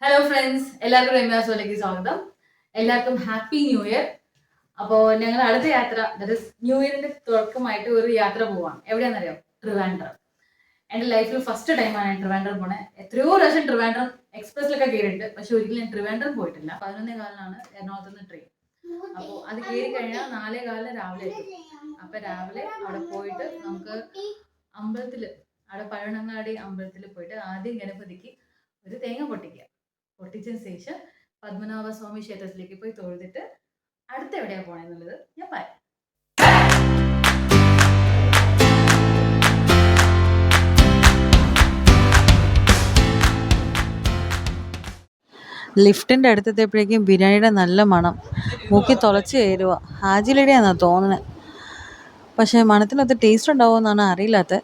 Hello friends, എല്ലാവർക്കും രമ്യാസോയിലേക്ക് സ്വാഗതം. എല്ലാവർക്കും ഹാപ്പി ന്യൂ ഇയർ. അപ്പോൾ ഞങ്ങൾ അടുത്ത യാത്ര, അതായത് ന്യൂ ഇയറിന്റെ തുടക്കമായിട്ട് ഒരു യാത്ര പോവാം. എവിടെയാണെന്നറിയോ? ട്രിവാൻഡ്രം. എൻ്റെ ലൈഫിൽ ഫസ്റ്റ് ടൈമാണ് ഞാൻ ട്രിവാൻഡ്രം പോണേ. എത്രയോ പ്രാവശ്യം ട്രിവാൻഡ്രം എക്സ്പ്രസ്സിലൊക്കെ കയറിയിട്ടുണ്ട്, പക്ഷെ ഒരിക്കലും ഞാൻ ട്രിവാൻഡ്രം പോയിട്ടില്ല. 11:15 എറണാകുളത്ത് നിന്ന് ട്രെയിൻ. അപ്പോൾ അത് കയറി കഴിഞ്ഞാൽ 4:15 രാവിലെ എത്തും. അപ്പൊ രാവിലെ അവിടെ പോയിട്ട് നമുക്ക് അമ്പലത്തിൽ, അവിടെ പഴവങ്ങാടി അമ്പലത്തിൽ പോയിട്ട് ആദ്യം ഗണപതിക്ക് ഒരു തേങ്ങ പൊട്ടിക്കുക. പൊട്ടിച്ചതിന് ശേഷം പത്മനാഭസ്വാമി ക്ഷേത്രത്തിലേക്ക് പോയി തൊഴുതിട്ട് അടുത്ത് എവിടെയാണ് പോണെന്നുള്ളത് ഞാൻ പറയാം. ലിഫ്റ്റിൻ്റെ അടുത്തെത്തിയപ്പോഴേക്കും ബിരിയാണിയുടെ നല്ല മണം മൂക്കി തുളച്ച് കയറുക. ഹാജിലിടെയാണെന്നാണ് തോന്നുന്നത്. പക്ഷേ മണത്തിനൊത്ത് ടേസ്റ്റ് ഉണ്ടാവുമോ എന്നാണ് അറിയില്ലാത്തത്.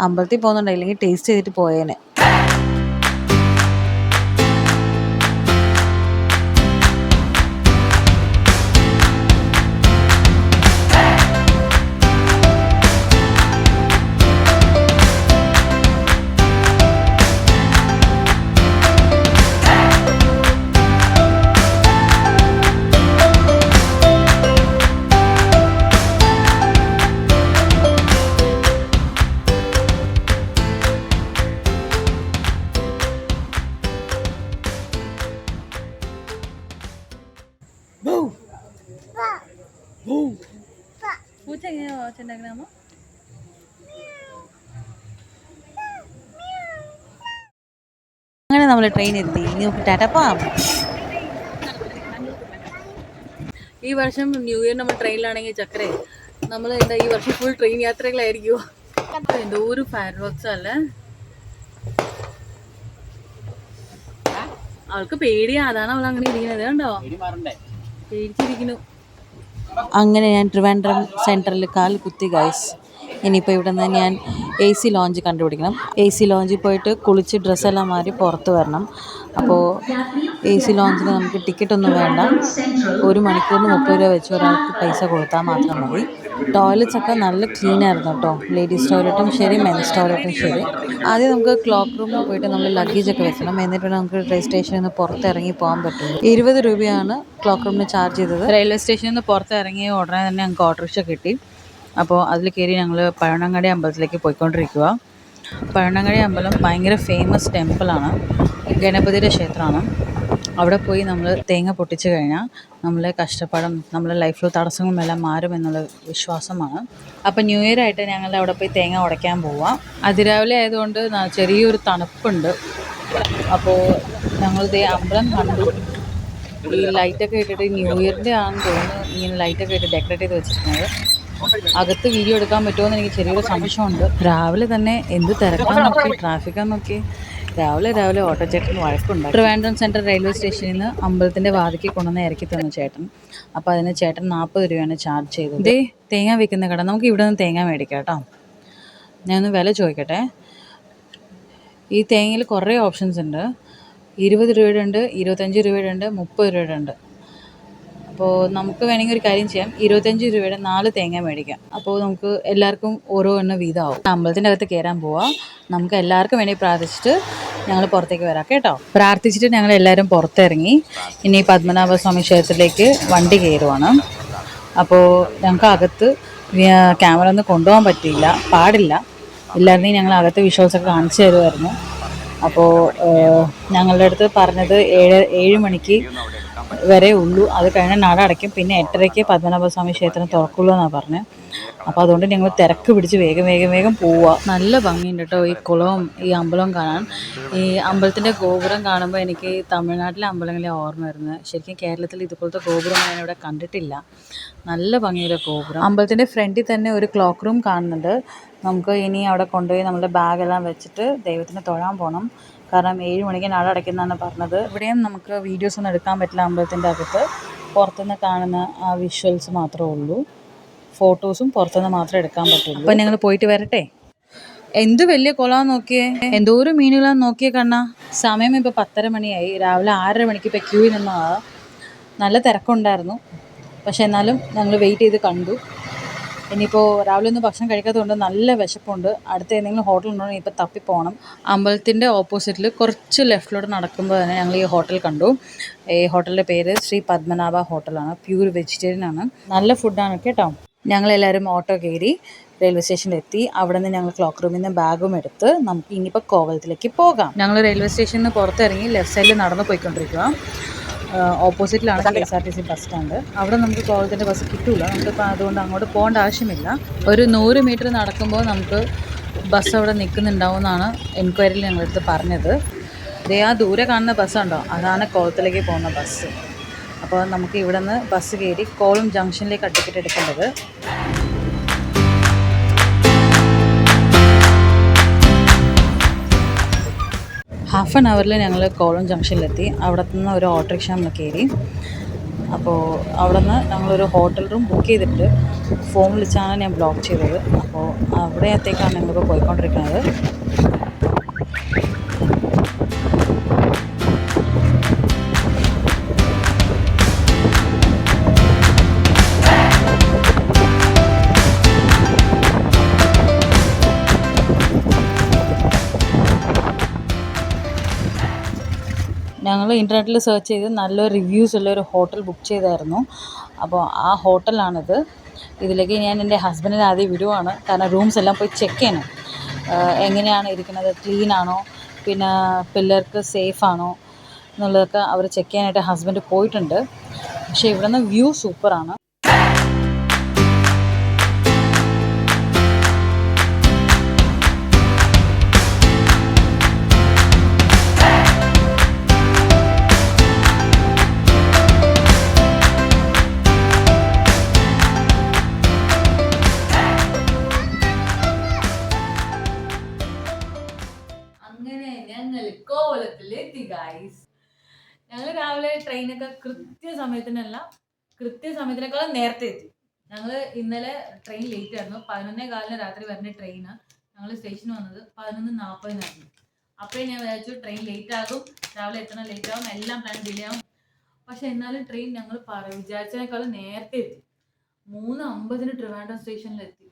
അമ്പലത്തിൽ പോകുന്നുണ്ടോ, ഇല്ലെങ്കിൽ ടേസ്റ്റ് ചെയ്തിട്ട് പോയേനെ. പൂച്ച എങ്ങനെയാ വാച്ചുണ്ടാക്കണ? അങ്ങനെ നമ്മൾ ട്രെയിൻ എത്തി. ഇനി നമുക്ക് ടാറ്റ പോവാം. ഈ വർഷം ന്യൂ ഇയർ നമ്മൾ ട്രെയിനിലാണെങ്കിൽ ചക്കരേ, നമ്മൾ എന്താ ഈ വർഷം ഫുൾ ട്രെയിൻ യാത്രകളായിരിക്കുമോ? എന്തോ ഒരു ഫയർ വർക്ക്സ് അല്ലേ. അവൾക്ക് പേടിയാ, അതാണ് അവൾ അങ്ങനെ ഇരിക്കുന്നത്. കണ്ടോ, പേടിച്ചിരിക്കുന്നു. അങ്ങനെ ഞാൻ ട്രിവാൻഡ്രം സെൻറ്ററിൽ കാൽ കുത്തി ഗൈസ്. ഇനിയിപ്പോൾ ഇവിടെ നിന്ന് ഞാൻ AC ലോഞ്ച് കണ്ടുപിടിക്കണം. AC ലോഞ്ചിൽ പോയിട്ട് കുളിച്ച് ഡ്രസ്സെല്ലാം മാറി പുറത്ത് വരണം. അപ്പോൾ AC ലോഞ്ചിന് നമുക്ക് ടിക്കറ്റൊന്നും വേണ്ട. 1 മണിക്കൂറിന് 30 രൂപ വെച്ച് ഒരാൾക്ക് പൈസ കൊടുത്താൽ മാത്രം മതി. ടോയ്ലറ്റ്സ് ഒക്കെ നല്ല ക്ലീൻ ആയിരുന്നു കേട്ടോ. ലേഡീസ് ടോയ്ലറ്റും ശരി, മെൻസ് ടോയ്ലറ്റും ശരി. ആദ്യം നമുക്ക് ക്ലോക്ക് റൂമിൽ പോയിട്ട് നമ്മൾ ലഗേജൊക്കെ വെക്കണം. എന്നിട്ട് നമുക്ക് റെയിൽവേ സ്റ്റേഷനിൽ നിന്ന് പുറത്തിറങ്ങി പോകാൻ പറ്റും. 20 രൂപയാണ് ക്ലോക്ക് റൂമിന് ചാർജ് ചെയ്തത്. റെയിൽവേ സ്റ്റേഷനിൽ നിന്ന് പുറത്തിറങ്ങിയ ഉടനെ തന്നെ ഞങ്ങൾക്ക് ഓട്ടോറിക്ഷ കിട്ടി. അപ്പോൾ അതിൽ കയറി ഞങ്ങൾ പഴവങ്ങാടി അമ്പലത്തിലേക്ക് പോയിക്കൊണ്ടിരിക്കുക. പഴവങ്ങാടി അമ്പലം ഭയങ്കര ഫേമസ് ടെമ്പിളാണ്, ഗണപതിയുടെ ക്ഷേത്രമാണ്. അവിടെ പോയി നമ്മൾ തേങ്ങ പൊട്ടിച്ച് കഴിഞ്ഞാൽ നമ്മളെ കഷ്ടപ്പാടും നമ്മളെ ലൈഫിലെ തടസ്സങ്ങളും എല്ലാം മാറുമെന്നുള്ള വിശ്വാസമാണ്. അപ്പോൾ ന്യൂ ഇയർ ആയിട്ട് ഞങ്ങൾ അവിടെ പോയി തേങ്ങ ഉടയ്ക്കാൻ പോവാം. അതിരാവിലെ ആയതുകൊണ്ട് ചെറിയൊരു തണുപ്പുണ്ട്. അപ്പോൾ ഞങ്ങളിതേ അമ്പലം കണ്ടു. ഈ ലൈറ്റൊക്കെ ഇട്ടിട്ട് ന്യൂ ഇയറിൻ്റെ ആണെന്ന് തോന്നുന്നു ഇങ്ങനെ ലൈറ്റൊക്കെ ഇട്ട് ഡെക്കറേറ്റ് ചെയ്ത് വെച്ചിരിക്കുന്നത്. അകത്ത് വീഡിയോ എടുക്കാൻ പറ്റുമോ എന്ന് എനിക്ക് ചെറിയൊരു സംശയമുണ്ട്. രാവിലെ തന്നെ എന്ത് തിരക്കാൻ നോക്കി, ട്രാഫിക്കാൻ നോക്കി. രാവിലെ ഓട്ടോ ചേട്ടൻ വഴക്കുണ്ടായി. ട്രിവാൻഡ്രം സെൻട്രൽ റെയിൽവേ സ്റ്റേഷനിൽ നിന്ന് അമ്പലത്തിൻ്റെ വാതിക്ക് കൊണ്ടുവന്ന് ഇറക്കി തന്നു ചേട്ടൻ. അപ്പോൾ അതിന് ചേട്ടൻ 40 രൂപയാണ് ചാർജ് ചെയ്തത്. ഇതേ തേങ്ങ വിൽക്കുന്ന കട, നമുക്ക് ഇവിടെ നിന്ന് തേങ്ങ മേടിക്കാം കേട്ടോ. ഞാനൊന്ന് വില ചോദിക്കട്ടെ. ഈ തേങ്ങയിൽ കുറേ ഓപ്ഷൻസ് ഉണ്ട്. 20 രൂപയുടെ ഉണ്ട്, 25 രൂപയുടെ ഉണ്ട്, 30 രൂപയുടെ ഉണ്ട്. അപ്പോൾ നമുക്ക് വേണമെങ്കിൽ ഒരു കാര്യം ചെയ്യാം, 25 രൂപയുടെ 4 തേങ്ങ മേടിക്കാം. അപ്പോൾ നമുക്ക് എല്ലാവർക്കും ഓരോ എണ്ണം വീതമാവും. അമ്പലത്തിൻ്റെ അകത്ത് കയറാൻ പോവാം. നമുക്ക് എല്ലാവർക്കും വേണ്ടി പ്രാർത്ഥിച്ചിട്ട് ഞങ്ങൾ പുറത്തേക്ക് വരാം കേട്ടോ. പ്രാർത്ഥിച്ചിട്ട് ഞങ്ങൾ എല്ലാവരും പുറത്തിറങ്ങി. ഇനി പത്മനാഭസ്വാമി ക്ഷേത്രത്തിലേക്ക് വണ്ടി കയറുവാണ്. അപ്പോൾ ഞങ്ങൾക്ക് അകത്ത് ക്യാമറ ഒന്നും കൊണ്ടുപോകാൻ പാടില്ല. എല്ലാവരുടെയും ഞങ്ങൾ അകത്ത് വിഷ്വൽസൊക്കെ കാണിച്ചു തരുമായിരുന്നു. അപ്പോൾ ഞങ്ങളുടെ അടുത്ത് പറഞ്ഞത് 7 മണിക്ക് വരെ ഉള്ളൂ. അത് കഴിഞ്ഞാൽ നട അടയ്ക്കും. പിന്നെ 8:30 പത്മനാഭസ്വാമി ക്ഷേത്രം തുറക്കുള്ളൂ എന്നാണ് പറഞ്ഞത്. അപ്പോൾ അതുകൊണ്ട് ഞങ്ങൾ തിരക്ക് പിടിച്ച് വേഗം പോവുക. നല്ല ഭംഗിയുണ്ട് കേട്ടോ ഈ കുളവും ഈ അമ്പലവും കാണാൻ. ഈ അമ്പലത്തിൻ്റെ ഗോപുരം കാണുമ്പോൾ എനിക്ക് തമിഴ്നാട്ടിലെ അമ്പലങ്ങളെ ഓർമ്മ വരുന്നത്. ശരിക്കും കേരളത്തിൽ ഇതുപോലത്തെ ഗോപുരം ഞാൻ ഇവിടെ കണ്ടിട്ടില്ല. നല്ല ഭംഗിയുള്ള ഗോപുരം. അമ്പലത്തിൻ്റെ ഫ്രണ്ടിൽ തന്നെ ഒരു ക്ലോക്ക് റൂം കാണുന്നുണ്ട്. നമുക്ക് ഇനി അവിടെ കൊണ്ടുപോയി നമ്മുടെ ബാഗെല്ലാം വെച്ചിട്ട് ദൈവത്തിന് തൊഴാൻ പോകണം. കാരണം 7 മണിക്ക് നട അടയ്ക്കുന്നതാണ് പറഞ്ഞത്. ഇവിടെയും നമുക്ക് വീഡിയോസ് ഒന്നും എടുക്കാൻ പറ്റില്ല. അമ്പലത്തിൻ്റെ അകത്ത് പുറത്തുനിന്ന് കാണുന്ന ആ വിഷ്വൽസ് മാത്രമേ ഉള്ളൂ. ഫോട്ടോസും പുറത്തുനിന്ന് മാത്രമേ എടുക്കാൻ പറ്റുള്ളൂ. അപ്പം ഞങ്ങൾ പോയിട്ട് വരട്ടെ. എന്ത് വലിയ കുളമാണെന്ന് നോക്കിയേ, എന്തോരം മീനുകളാന്ന് നോക്കിയേ കണ്ണാ. സമയം ഇപ്പോൾ 10:30 മണിയായി. രാവിലെ 6:30 മണിക്ക് ഇപ്പോൾ ക്യൂവിൽ നിന്നതാണ്. നല്ല തിരക്കുണ്ടായിരുന്നു. പക്ഷെ എന്നാലും ഞങ്ങൾ വെയിറ്റ് ചെയ്ത് കണ്ടു. ഇനിയിപ്പോൾ രാവിലെ ഒന്നും ഭക്ഷണം കഴിക്കാത്തതുകൊണ്ട് നല്ല വിശപ്പുണ്ട്. അടുത്ത ഏതെങ്കിലും ഹോട്ടൽ ഉണ്ടോ ഇപ്പോൾ തപ്പിപ്പോകണം. അമ്പലത്തിൻ്റെ ഓപ്പോസിറ്റിൽ കുറച്ച് ലെഫ്റ്റിലോട്ട് നടക്കുമ്പോൾ തന്നെ ഞങ്ങൾ ഈ ഹോട്ടൽ കണ്ടു. ഈ ഹോട്ടലിൻ്റെ പേര് ശ്രീ പത്മനാഭ ഹോട്ടലാണ്. പ്യൂർ വെജിറ്റേറിയൻ ആണ്. നല്ല ഫുഡാണ് കേട്ടോ. ഞങ്ങളെല്ലാവരും ഓട്ടോ കയറി റെയിൽവേ സ്റ്റേഷനിലെത്തി. അവിടെ നിന്ന് ഞങ്ങൾ ക്ലോക്ക് റൂമിൽ നിന്ന് ബാഗും എടുത്ത് നമുക്ക് ഇനിയിപ്പോൾ കോവളത്തിലേക്ക് പോകാം. ഞങ്ങൾ റെയിൽവേ സ്റ്റേഷനിൽ നിന്ന് പുറത്തിറങ്ങി ലെഫ്റ്റ് സൈഡിൽ നടന്ന് പോയിക്കൊണ്ടിരിക്കുക. ഓപ്പോസിറ്റിലാണ് KSRTC ബസ് സ്റ്റാൻഡ്. അവിടെ നമുക്ക് കോവളത്തിൻ്റെ ബസ് കിട്ടില്ല. നമുക്കിപ്പോൾ അതുകൊണ്ട് അങ്ങോട്ട് പോകേണ്ട ആവശ്യമില്ല. ഒരു 100 മീറ്റർ നടക്കുമ്പോൾ നമുക്ക് ബസ് അവിടെ നിൽക്കുന്നുണ്ടാവും എന്നാണ് എൻക്വയറിയിൽ ഞങ്ങളടുത്ത് പറഞ്ഞത്. ഇതേ ആ ദൂരെ കാണുന്ന ബസ്സുണ്ടോ, അതാണ് കോവളത്തിലേക്ക് പോകുന്ന ബസ്. അപ്പോൾ നമുക്ക് ഇവിടെ നിന്ന് ബസ് കയറി കോവളം ജംഗ്ഷനിലേക്ക് ടിക്കറ്റ് എടുക്കേണ്ടത്. ഹാഫ് ആൻ അവറിൽ ഞങ്ങൾ കോവളം ജംഗ്ഷനിലെത്തി. അവിടെ നിന്ന് ഒരു ഓട്ടോറിക്ഷ നമ്മൾ കയറി. അപ്പോൾ അവിടെ നിന്ന് ഞങ്ങളൊരു ഹോട്ടൽ റൂം ബുക്ക് ചെയ്തിട്ട് ഫോൺ വിളിച്ചാണ് ഞാൻ ബ്ലോക്ക് ചെയ്തത്. അപ്പോൾ അവിടത്തേക്കാണ് ഞങ്ങളിപ്പോൾ പോയിക്കൊണ്ടിരിക്കുന്നത്. ഞങ്ങൾ ഇൻ്റർനെറ്റിൽ സെർച്ച് ചെയ്ത് നല്ല റിവ്യൂസ് ഉള്ളൊരു ഹോട്ടൽ ബുക്ക് ചെയ്തായിരുന്നു. അപ്പോൾ ആ ഹോട്ടലാണിത്. ഇതിലേക്ക് ഞാൻ എൻ്റെ ഹസ്ബൻഡിനെ ആദ്യം വിടുവാണ്. കാരണം റൂംസ് എല്ലാം പോയി ചെക്ക് ചെയ്യണം. എങ്ങനെയാണ് ഇരിക്കുന്നത്, ക്ലീൻ ആണോ, പിന്നെ പിള്ളേർക്ക് സേഫ് ആണോ എന്നുള്ളതൊക്കെ അവർ ചെക്ക് ചെയ്യാനായിട്ട് ഹസ്ബൻഡ് പോയിട്ടുണ്ട്. പക്ഷേ ഇവിടെ നിന്ന് വ്യൂ സൂപ്പറാണ്. ഞങ്ങൾ രാവിലെ ട്രെയിനൊക്കെ കൃത്യസമയത്തിനേക്കാളും നേരത്തെ എത്തി. ഞങ്ങൾ ഇന്നലെ ട്രെയിൻ ലേറ്റ് ആയിരുന്നു. 11:15 രാത്രി വരുന്ന ട്രെയിന്. ഞങ്ങൾ സ്റ്റേഷനിൽ വന്നത് 11:40 അപ്പോഴേ ഞാൻ വിചാരിച്ചു ട്രെയിൻ ലേറ്റ് ആകും, രാവിലെ എത്തണം, ലേറ്റ് ആകും, എല്ലാം പ്ലാൻ ഡിലേ ആകും. പക്ഷെ എന്നാലും ട്രെയിൻ ഞങ്ങൾ വിചാരിച്ചതിനേക്കാളും നേരത്തെ എത്തി. 3:50 ട്രിവാൻഡ്രം സ്റ്റേഷനിലെത്തി.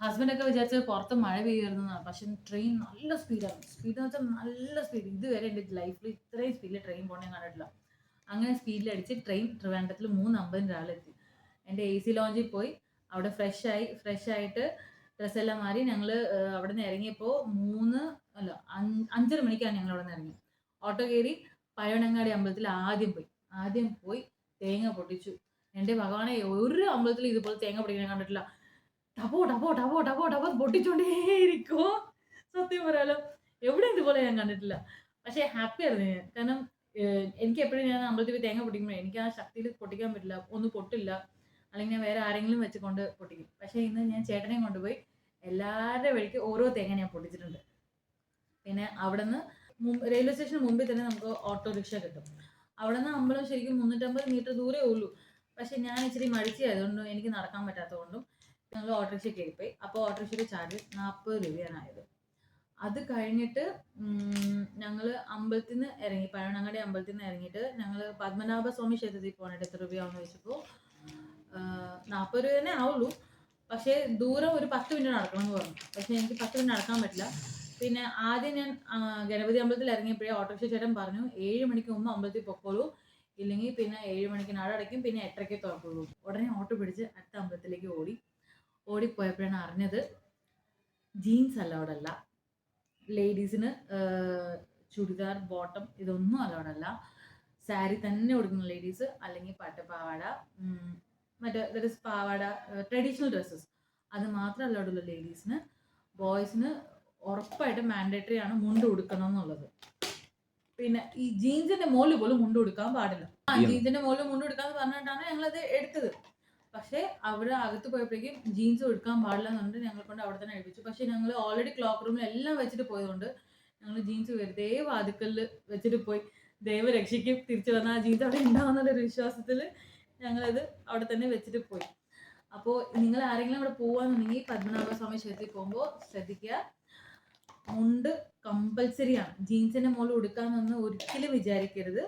ഹസ്ബൻഡൊക്കെ വിചാരിച്ചത് പുറത്ത് മഴ പെയ്യുന്നതാണ്. പക്ഷെ ട്രെയിൻ നല്ല സ്പീഡാണ്. സ്പീഡ് എന്ന് വെച്ചാൽ നല്ല സ്പീഡ്. ഇതുവരെ എൻ്റെ ലൈഫിൽ ഇത്രയും സ്പീഡിൽ ട്രെയിൻ പോകണേ കണ്ടിട്ടില്ല. അങ്ങനെ സ്പീഡിലടിച്ച് ട്രെയിൻ ട്രിവാൻഡ്രത്തിൽ 3:50 രാവിലെ എത്തി. എൻ്റെ AC ലോഞ്ചിൽ പോയി അവിടെ ഫ്രഷ് ആയിട്ട് ഡ്രസ്സെല്ലാം മാറി ഞങ്ങൾ അവിടെ നിന്ന് ഇറങ്ങിയപ്പോൾ 5:30 മണിക്കാണ് ഞങ്ങൾ അവിടെ നിന്ന് ഇറങ്ങി. ഓട്ടോ കയറി പഴവനങ്ങാടി അമ്പലത്തിൽ ആദ്യം പോയി തേങ്ങ പൊട്ടിച്ചു. എൻ്റെ ഭഗവാനെ, ഒരു അമ്പലത്തിൽ ഇതുപോലെ തേങ്ങ പൊട്ടിക്കാൻ കണ്ടിട്ടില്ല. ടപോ ടപോ ടപോ ടപോ ടപോ പൊട്ടിച്ചോണ്ടേയിരിക്കുമോ. സത്യം പറയാലോ, എവിടെ ഇതുപോലെ ഞാൻ കണ്ടിട്ടില്ല. പക്ഷേ ഹാപ്പി ആയിരുന്നു ഞാൻ. കാരണം എനിക്ക് എപ്പോഴും ഞാൻ അമ്പലത്തിൽ പോയി തേങ്ങ പൊട്ടിക്കുമ്പോൾ എനിക്ക് ആ ശക്തിയിൽ പൊട്ടിക്കാൻ പറ്റില്ല, ഒന്നും പൊട്ടില്ല. അല്ലെങ്കിൽ ഞാൻ വേറെ ആരെങ്കിലും വെച്ചുകൊണ്ട് പൊട്ടിക്കും. പക്ഷേ ഇന്ന് ഞാൻ ചേട്ടനെയും കൊണ്ടുപോയി എല്ലാവരുടെ വഴിക്ക് ഓരോ തേങ്ങ ഞാൻ പൊട്ടിച്ചിട്ടുണ്ട്. പിന്നെ അവിടെ നിന്ന് റെയിൽവേ സ്റ്റേഷന് മുമ്പിൽ തന്നെ നമുക്ക് ഓട്ടോറിക്ഷ കിട്ടും. അവിടെ നിന്ന് അമ്പലം ശരിക്കും 350 മീറ്റർ ദൂരേ ഉള്ളൂ. പക്ഷെ ഞാൻ ഇച്ചിരി മടിച്ചായതുകൊണ്ടും എനിക്ക് നടക്കാൻ പറ്റാത്തതുകൊണ്ടും ഞങ്ങൾ ഓട്ടോറിക്ഷ കയറിപ്പോയി. അപ്പോൾ ഓട്ടോറിക്ഷയുടെ ചാർജ് 40 രൂപയാണ് ആയത്. അത് കഴിഞ്ഞിട്ട് ഞങ്ങൾ അമ്പലത്തിൽ നിന്ന് ഇറങ്ങി, പഴവനങ്ങാടി അമ്പലത്തിൽ നിന്ന് ഇറങ്ങിയിട്ട് ഞങ്ങൾ പത്മനാഭ സ്വാമി ക്ഷേത്രത്തിൽ പോകാനായിട്ട് എത്ര രൂപയാണെന്ന് ചോദിച്ചപ്പോൾ 40 രൂപ തന്നെ ആവുള്ളൂ. പക്ഷേ ദൂരം ഒരു 10 മിനിറ്റ് നടക്കണം എന്ന് പറഞ്ഞു. പക്ഷേ എനിക്ക് 10 മിനിറ്റ് നടക്കാൻ പറ്റില്ല. പിന്നെ ആദ്യം ഞാൻ ഗണപതി അമ്പലത്തിൽ ഇറങ്ങിയപ്പോഴേ ഓട്ടോറിക്ഷ ചേട്ടൻ പറഞ്ഞു 7 മണിക്ക് മുമ്പ് അമ്പലത്തിൽ പൊക്കോളൂ, ഇല്ലെങ്കിൽ പിന്നെ 7 മണിക്ക് നട അടയ്ക്കും, പിന്നെ 8:30 തുറക്കുള്ളൂ. ഉടനെ ഓട്ടോ പിടിച്ച് അടുത്ത അമ്പലത്തിലേക്ക് ഓടിപ്പോയപ്പോഴാണ് അറിഞ്ഞത് ജീൻസ് അലൗഡല്ല. ലേഡീസിന് ചുടിദാർ ബോട്ടം ഇതൊന്നും അലൗഡല്ല. സാരി തന്നെ ഉടുക്കുന്ന ലേഡീസ്, അല്ലെങ്കിൽ പട്ടുപാവാട, മറ്റേ പാവാട, ട്രഡീഷണൽ ഡ്രസ്സസ് അത് മാത്രം അലൗഡുള്ള ലേഡീസിന്. ബോയ്സിന് ഉറപ്പായിട്ടും മാൻഡേറ്ററി ആണ് മുണ്ട് ഉടുക്കണം എന്നുള്ളത്. പിന്നെ ഈ ജീൻസിന്റെ മുകളിൽ പോലും മുണ്ട് ഉടുക്കാൻ പാടില്ല. ജീൻസിന്റെ മുകളിൽ മുണ്ട് ഉടുക്കാന്ന് പറഞ്ഞിട്ടാണ് ഞങ്ങളത് എടുത്തത്. പക്ഷേ അവിടെ അകത്ത് പോയപ്പോഴേക്കും ജീൻസ് എടുക്കാൻ പാടില്ല എന്ന് പറഞ്ഞിട്ട് ഞങ്ങൾ കൊണ്ട് അവിടെ തന്നെ എടുപ്പിച്ചു. പക്ഷെ ഞങ്ങൾ ഓൾറെഡി ക്ലോക്ക് റൂമിൽ എല്ലാം വെച്ചിട്ട് പോയതുകൊണ്ട് ഞങ്ങൾ ജീൻസ് വെറുതെ വാതിക്കലിൽ വെച്ചിട്ട് പോയി. ദൈവം രക്ഷിക്കും, തിരിച്ചു വന്നാൽ ആ ജീൻസ് അവിടെ ഉണ്ടാവുന്നുള്ളൊരു വിശ്വാസത്തിൽ ഞങ്ങളത് അവിടെ തന്നെ വെച്ചിട്ട് പോയി. അപ്പോൾ നിങ്ങൾ ആരെങ്കിലും അവിടെ പോവാന്നുണ്ടെങ്കിൽ പത്മനാഭ സ്വാമി ക്ഷേത്രത്തിൽ പോകുമ്പോൾ ശ്രദ്ധിക്കുക, മുണ്ട് കമ്പൽസറിയാണ്. ജീൻസിന്റെ മുകളിൽ ഉടുക്കാമെന്ന് ഒരിക്കലും വിചാരിക്കരുത്.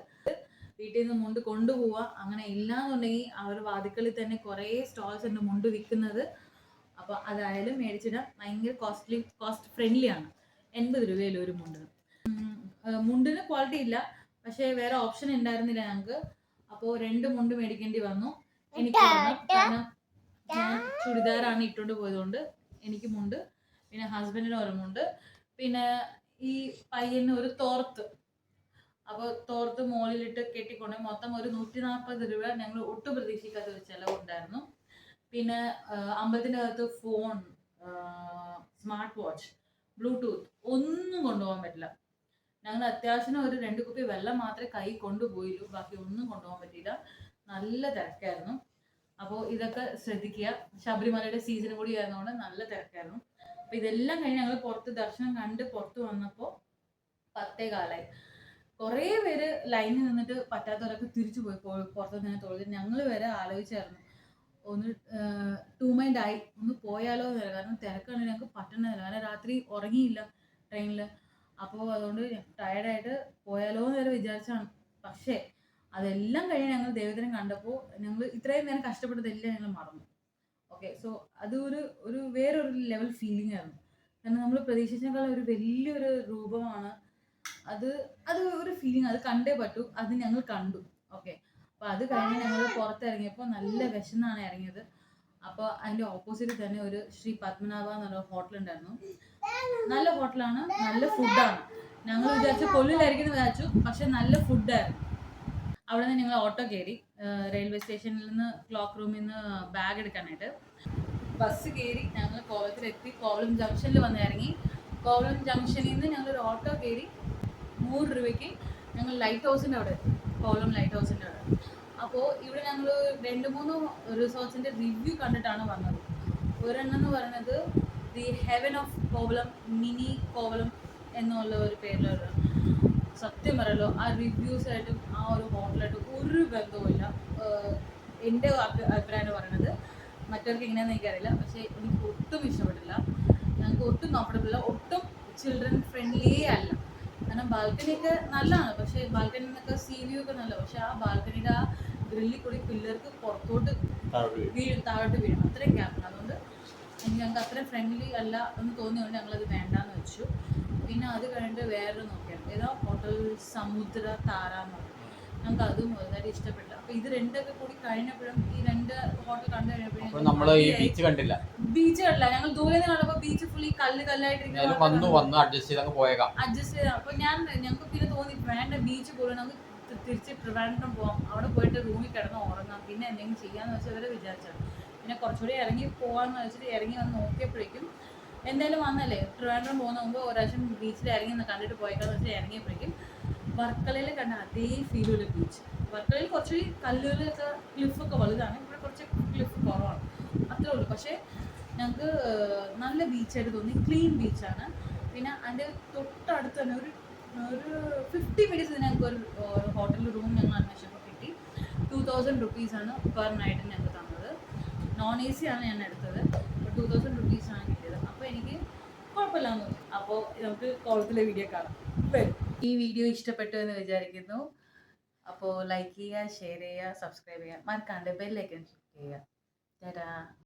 വീട്ടിൽ നിന്ന് മുണ്ട് കൊണ്ടുപോവുക. അങ്ങനെ ഇല്ലാന്നുണ്ടെങ്കിൽ അവർ വാതിക്കലിൽ തന്നെ കുറേ സ്റ്റോൾസ് ഉണ്ട് മുണ്ട് വിൽക്കുന്നത്. അപ്പോൾ അതായാലും മേടിച്ചിടാൻ ഭയങ്കര കോസ്റ്റ് ഫ്രണ്ട്ലി ആണ്. 80 രൂപയിൽ ഒരു മുണ്ടിന്. മുണ്ടിന് ക്വാളിറ്റി ഇല്ല, പക്ഷേ വേറെ ഓപ്ഷൻ ഉണ്ടായിരുന്നില്ല ഞങ്ങൾക്ക്. അപ്പോൾ 2 മുണ്ട് മേടിക്കേണ്ടി വന്നു എനിക്ക്. കാരണം ഞാൻ ചുരിദാറാണ് ഇട്ടുകൊണ്ട് പോയതുകൊണ്ട് എനിക്ക് മുണ്ട്, പിന്നെ ഹസ്ബൻഡിന് ഒരു മുണ്ട്, പിന്നെ ഈ പയ്യന് ഒരു തോർത്ത്. അപ്പോൾ തോർത്ത് മുകളിലിട്ട് കെട്ടിക്കൊണ്ട് മൊത്തം ഒരു 140 രൂപ ഞങ്ങൾ ഒട്ടും പ്രതീക്ഷിക്കാത്ത ഒരു ചിലവുണ്ടായിരുന്നു. പിന്നെ അമ്പലത്തിൻ്റെ അകത്ത് ഫോൺ, സ്മാർട്ട് വാച്ച്, ബ്ലൂടൂത്ത് ഒന്നും കൊണ്ടുപോകാൻ പറ്റില്ല. ഞങ്ങൾ അത്യാവശ്യം ഒരു 2 കുപ്പി വെള്ളം മാത്രമേ കൈ കൊണ്ടുപോയുള്ളൂ, ബാക്കി ഒന്നും കൊണ്ടുപോകാൻ പറ്റിയില്ല. നല്ല തിരക്കായിരുന്നു. അപ്പോൾ ഇതൊക്കെ ശ്രദ്ധിക്കുക. ശബരിമലയുടെ സീസൺ കൂടി ആയിരുന്നതുകൊണ്ട് നല്ല തിരക്കായിരുന്നു. അപ്പോൾ ഇതെല്ലാം കഴിഞ്ഞ് ഞങ്ങൾ പുറത്ത് ദർശനം കണ്ട് പുറത്ത് വന്നപ്പോൾ 10:15. കുറേ പേര് ലൈനിൽ നിന്നിട്ട് പറ്റാത്തവരൊക്കെ തിരിച്ചു പോയി പുറത്ത് നിന്ന് തൊഴുത്. ഞങ്ങൾ വരെ ആലോചിച്ചായിരുന്നു ഒന്ന് ടു മൈൻഡ് ആയി, ഒന്ന് പോയാലോ എന്ന്. കാരണം തിരക്കാണ്, ഞങ്ങൾക്ക് പറ്റണമില്ല. കാരണം രാത്രി ഉറങ്ങിയില്ല ട്രെയിനിൽ. അപ്പോൾ അതുകൊണ്ട് ടയർഡായിട്ട് പോയാലോ എന്ന് വരെ വിചാരിച്ചാണ്. പക്ഷേ അതെല്ലാം കഴിഞ്ഞ് ഞങ്ങൾ ദൈവത്തിനെ കണ്ടപ്പോൾ ഞങ്ങൾ ഇത്രയും നേരം കഷ്ടപ്പെട്ടതെല്ലാം ഞങ്ങൾ മറന്നു. ഓക്കെ, സോ അത് ഒരു വേറൊരു ലെവൽ ഫീലിംഗ് ആയിരുന്നു. കാരണം നമ്മൾ പ്രതീക്ഷിച്ചേക്കാൾ ഒരു വലിയൊരു രൂപമാണ് അത്. ഒരു ഫീലിംഗ്, അത് കണ്ടേ പറ്റൂ. അത് ഞങ്ങൾ കണ്ടു. ഓക്കെ, അപ്പോൾ അത് കഴിഞ്ഞ് ഞങ്ങൾ പുറത്തിറങ്ങിയപ്പോൾ നല്ല വിശന്നാണ് ഇറങ്ങിയത്. അപ്പോൾ അതിൻ്റെ ഓപ്പോസിറ്റ് തന്നെ ഒരു ശ്രീ പത്മനാഭ എന്നൊരു ഹോട്ടലുണ്ടായിരുന്നു. നല്ല ഹോട്ടലാണ്, നല്ല ഫുഡാണ്. ഞങ്ങൾ വിചാരിച്ചു കൊള്ളിലായിരിക്കും എന്ന് വിചാരിച്ചു, പക്ഷെ നല്ല ഫുഡായിരുന്നു. അവിടെ നിന്ന് ഞങ്ങൾ ഓട്ടോ കയറി റെയിൽവേ സ്റ്റേഷനിൽ നിന്ന് ക്ലോക്ക് റൂമിൽ നിന്ന് ബാഗ് എടുക്കാനായിട്ട് ബസ് കയറി ഞങ്ങൾ കോവളത്തിലെത്തി. കോവളം ജംഗ്ഷനിൽ വന്ന് ഇറങ്ങി. കോവളം ജംഗ്ഷനിൽ നിന്ന് ഞങ്ങളൊരു ഓട്ടോ കയറി 100 രൂപയ്ക്ക് ഞങ്ങൾ ലൈറ്റ് ഹൗസിൻ്റെ അവിടെ എത്തി. കോവളം ലൈറ്റ് ഹൗസിൻ്റെ അവിടെ. അപ്പോൾ ഇവിടെ ഞങ്ങൾ 2-3 റിസോർട്ട്സിൻ്റെ റിവ്യൂ കണ്ടിട്ടാണ് വന്നത്. ഒരെണ്ണം എന്ന് പറയുന്നത് the heaven of Kovalam, mini Kovalam എന്നുള്ള ഒരു പേരിലുള്ള. സത്യം പറയല്ലോ, ആ റിവ്യൂസായിട്ടും ആ ഒരു ഹോട്ടലായിട്ടും ഒരു ബന്ധവുമില്ല. എൻ്റെ അഭിപ്രായമാണ് പറയുന്നത്. മറ്റവർക്ക് എങ്ങനെയാണെന്ന് എനിക്കറിയില്ല, പക്ഷേ എനിക്ക് ഒട്ടും ഇഷ്ടപ്പെട്ടില്ല. ഞങ്ങൾക്ക് ഒട്ടും കംഫർട്ടബിൾ അല്ല, ഒട്ടും ചിൽഡ്രൻ ഫ്രണ്ട്ലിയേ അല്ല. കാരണം ബാൽക്കണിയൊക്കെ നല്ലതാണ്, പക്ഷേ ബാൽക്കണിയിൽ നിന്നൊക്കെ സീ വ്യൂ ഒക്കെ നല്ല, പക്ഷെ ആ ബാൽക്കണിയുടെ ആ ഗ്രില്ലിൽ കൂടി പിള്ളേർക്ക് പുറത്തോട്ട് താഴോട്ട് വീഴും, അത്രയും ഗ്യാപ്പാണ്. അതുകൊണ്ട് ഞങ്ങൾക്ക് അത്രയും ഫ്രണ്ട്ലി അല്ല എന്ന് തോന്നിയതുകൊണ്ട് ഞങ്ങളത് വേണ്ടാന്ന് വെച്ചു. പിന്നെ അത് കഴിഞ്ഞിട്ട് വേറൊരു നോക്കിയായിരുന്നു, ഏതോ ഹോട്ടൽ സമുദ്ര താര എന്ന് പറഞ്ഞു. ഞങ്ങൾക്ക് അതും വളരെ ഇഷ്ടപ്പെട്ടില്ല. അപ്പോൾ ഇത് രണ്ടൊക്കെ കൂടി കഴിഞ്ഞപ്പോഴും ഈ 2 ഹോട്ടൽ കണ്ടു കഴിഞ്ഞപ്പോഴും ബീച്ച് കണ്ടില്ല. ഞങ്ങൾ ദൂരെ നിന്ന് കണ്ടപ്പോൾ ബീച്ച് ഫുള്ളി കല്ലായിട്ടിരിക്കും. അഡ്ജസ്റ്റ് ചെയ്താൽ അപ്പോൾ ഞങ്ങൾക്ക് പിന്നെ തോന്നി വേണ്ട, ബീച്ച് പോലും നമുക്ക് തിരിച്ച് ട്രിവാൻഡ്രം പോവാം, അവിടെ പോയിട്ട് റൂമിൽ കിടന്ന് ഉറങ്ങാം, പിന്നെ എന്തെങ്കിലും ചെയ്യാമെന്ന് വെച്ചാൽ അവരെ വിചാരിച്ചത്. പിന്നെ കുറച്ചുകൂടി ഇറങ്ങി പോകാമെന്ന് വെച്ചിട്ട് ഇറങ്ങി വന്ന് നോക്കിയപ്പോഴേക്കും എന്തായാലും വന്നല്ലേ ട്രിവാൻഡ്രം പോകുന്ന മുമ്പ് ഒരു പ്രാവശ്യം ബീച്ചിൽ ഇറങ്ങി ഒന്ന് കണ്ടിട്ട് പോയേക്കാന്ന് വെച്ചിട്ട് ഇറങ്ങിയപ്പോഴേക്കും വർക്കലയിൽ കണ്ട അതേ ഫീലുള്ള ബീച്ച്. വർക്കലയിൽ കുറച്ചുകൂടി കല്ലുകളൊക്കെ ക്ലിഫൊക്കെ വലുതാണ്, ഇവിടെ കുറച്ച് ക്ലിഫ് കുറവാണ്, അത്രേ ഉള്ളൂ. പക്ഷേ ഞങ്ങൾക്ക് നല്ല ബീച്ചായിട്ട് തോന്നി, ക്ലീൻ ബീച്ചാണ്. പിന്നെ അതിൻ്റെ തൊട്ടടുത്ത് തന്നെ ഒരു 50 മിനിറ്റ്സ് ഞങ്ങൾക്ക് ഒരു ഹോട്ടലിൽ റൂം ഞങ്ങൾ അന്വേഷിച്ചപ്പോൾ കിട്ടി. 2000 റുപ്പീസാണ് പെർ നൈറ്റ് ഞങ്ങൾക്ക് തന്നത്. നോൺ AC ആണ് ഞാൻ എടുത്തത്. 2000 റുപ്പീസാണ് കിട്ടിയത്. അപ്പോൾ എനിക്ക് കുഴപ്പമില്ലാന്ന് തോന്നി. അപ്പോൾ നമുക്ക് കോളത്തിലെ വീഡിയോ കാണാം. ഈ വീഡിയോ ഇഷ്ടപ്പെട്ടു എന്ന് വിചാരിക്കുന്നു. അപ്പോൾ ലൈക്ക് ചെയ്യുക, ഷെയർ ചെയ്യുക, സബ്സ്ക്രൈബ് ചെയ്യുക, മറക്കാണ്ട് ബെല്ലൈക്കൺ ക്ലിക്ക് ചെയ്യുക. ടാറ്റാ.